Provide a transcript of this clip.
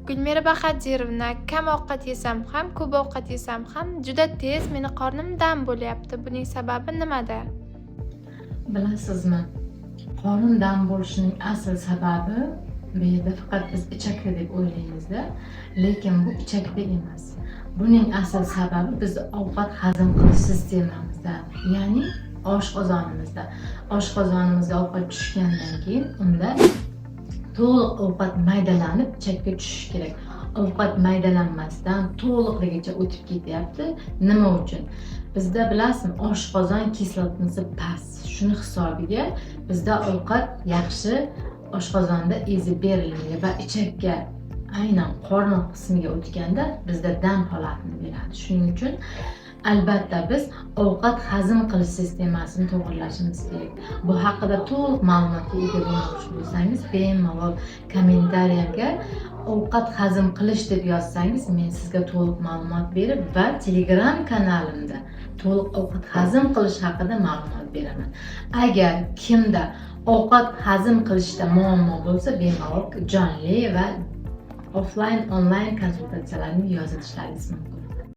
Gulmira Baxadirovna kam ovqat yesam ham, ko'p ovqat yesam ham juda tez meni qornim dam bo'lyapti. Buning sababi nimada? Bilasizmi? Qorin dam bo'lishining asl sababi bu yerda faqat biz ichakda deb o'ylaymizda, lekin bu ichakda emas. Buning asl sababi biz ovqat hazm qilish sistemamizda, ya'ni oshqozonimizda. Oshqozonimizga ovqat tushgandan keyin unda to'liq ovqat maydalanib ichakka tushishi kerak. Ovqat maydalanmasdan to'liqligicha o'tib ketyapti. Nima uchun? Bizda bilasizmi, oshqozon kislotasi past. Shuni hisobiga bizda ovqat yaxshi oshqozonda ezib berilmaydi va ichakka, aynan qorin qismiga o'tganda bizda dam holatini beradi. Shuning uchun albatta biz ovqat hazm qilish sistemasini to'g'irlashimiz kerak. Bu haqida to'liq ma'lumotga ega bo'lmoqchi bo'lsangiz, bemalol kommentariyga ovqat hazm qilish deb yozsangiz, men sizga to'liq ma'lumot berib va Telegram kanalimda to'liq ovqat hazm qilish haqida ma'lumot beraman. Agar kimda ovqat hazm qilishda muammo bo'lsa, bemalol jonli va offline, onlayn konsultatsiyalarni yozitishlaringiz mumkin.